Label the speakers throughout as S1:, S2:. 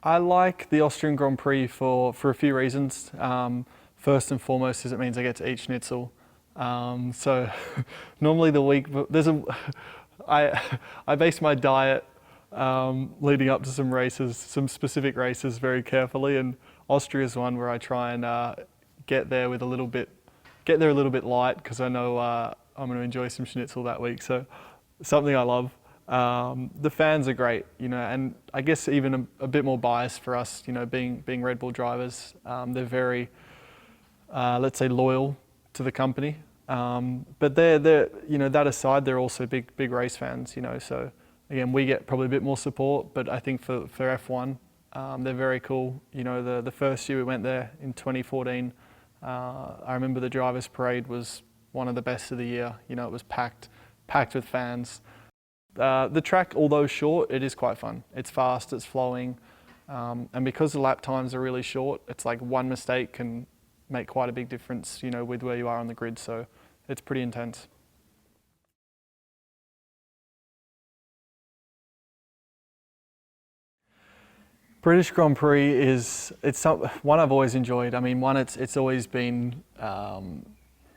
S1: I like the Austrian Grand Prix for a few reasons. First and foremost is it means I get to eat schnitzel. So normally the week, I base my diet leading up to some races, some specific races very carefully, and Austria is one where I try and get there a little bit light because I know I'm going to enjoy some schnitzel that week. So something I love. The fans are great, and I guess even a bit more biased for us, being Red Bull drivers. They're very, let's say, loyal to the company. But they're that aside, they're also big race fans, So again, we get probably a bit more support, but I think for F1, they're very cool. The first year we went there in 2014, I remember the drivers' parade was one of the best of the year. It was packed with fans. The track, although short, it is quite fun. It's fast, it's flowing, and because the lap times are really short, it's like one mistake can make quite a big difference, with where you are on the grid. So it's pretty intense. British Grand Prix it's one I've always enjoyed. I mean, it's always been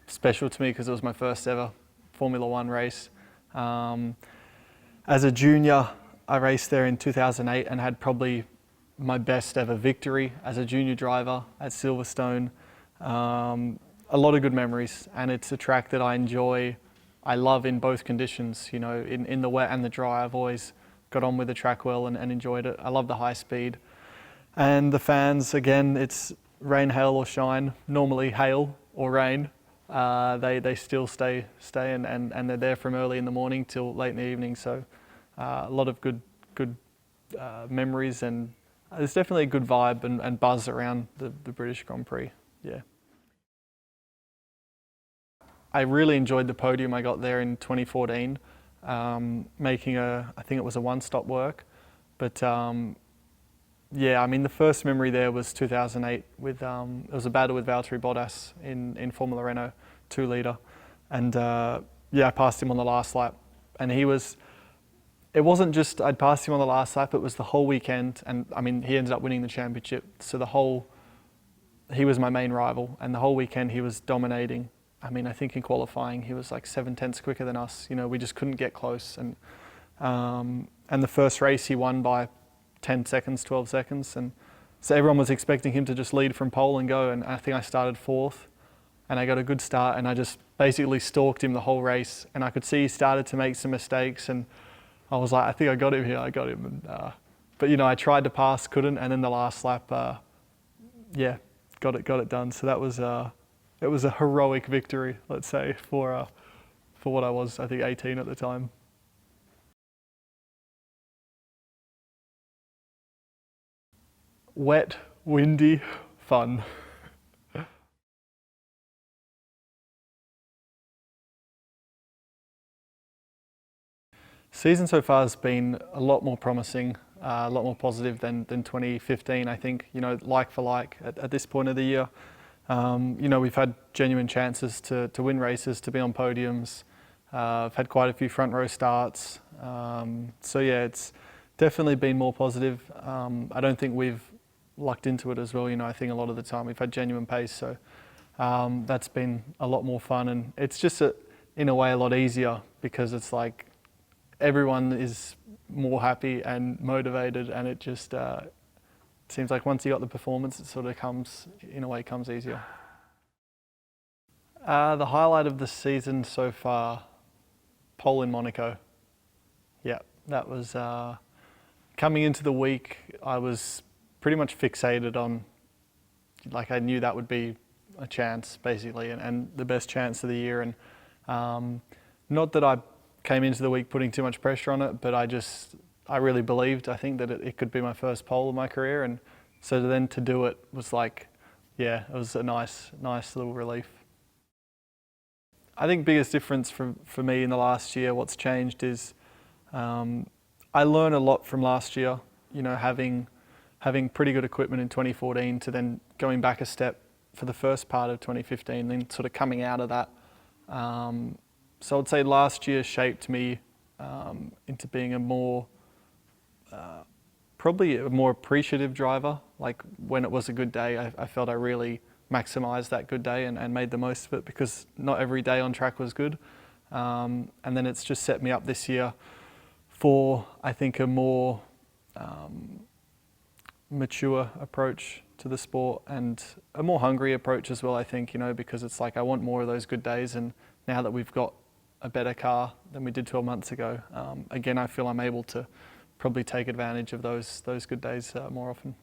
S1: special to me because it was my first ever Formula One race. As a junior, I raced there in 2008 and had probably my best ever victory as a junior driver at Silverstone. A lot of good memories, and it's a track that I enjoy. I love in both conditions, in the wet and the dry. I've always got on with the track well and enjoyed it. I love the high speed. And the fans, again, it's rain, hail or shine, normally hail or rain. They still stay and they're there from early in the morning till late in the evening. So a lot of good memories, and there's definitely a good vibe and buzz around the British Grand Prix. Yeah. I really enjoyed the podium I got there in 2014, making I think it was a one-stop work. But yeah, I mean, the first memory there was 2008 with, it was a battle with Valtteri Bottas in Formula Renault 2 litre. And yeah, I passed him on the last lap. And it wasn't just I'd passed him on the last lap, it was the whole weekend. And I mean, he ended up winning the championship. So he was my main rival, and the whole weekend he was dominating. I mean, I think in qualifying he was like 7/10 quicker than us. We just couldn't get close. And the first race he won by 10 seconds, 12 seconds. And so everyone was expecting him to just lead from pole and go. And I think I started fourth, and I got a good start, and I just basically stalked him the whole race. And I could see he started to make some mistakes, and I was like, I think I got him here, I got him. And, but I tried to pass, couldn't, and then the last lap, yeah, got it done. So that was it was a heroic victory, let's say, for what I was, I think, 18 at the time. Wet, windy, fun. Season so far has been a lot more promising, a lot more positive than 2015, I think, like for like at this point of the year. We've had genuine chances to win races, to be on podiums. I've had quite a few front row starts. So yeah, it's definitely been more positive. I don't think we've lucked into it as well. I think a lot of the time we've had genuine pace. So that's been a lot more fun, and it's just in a way a lot easier because it's like everyone is more happy and motivated, and it just seems like once you got the performance, it sort of comes easier. The highlight of the season so far, pole in Monaco. Yeah, that was coming into the week. I was pretty much fixated on, like, I knew that would be a chance basically, and the best chance of the year. And not that I came into the week putting too much pressure on it, but I really believed, I think, that it could be my first pole of my career. And so then to do it was like, yeah, it was a nice little relief. I think biggest difference for me in the last year, what's changed is I learned a lot from last year, having pretty good equipment in 2014 to then going back a step for the first part of 2015, then sort of coming out of that. So I'd say last year shaped me into being a more probably a more appreciative driver. Like when it was a good day, I felt I really maximised that good day and made the most of it, because not every day on track was good. And then it's just set me up this year for, I think, a more mature approach to the sport, and a more hungry approach as well, I think, because it's like I want more of those good days, and now that we've got a better car than we did 12 months ago, again, I feel I'm able to probably take advantage of those good days more often.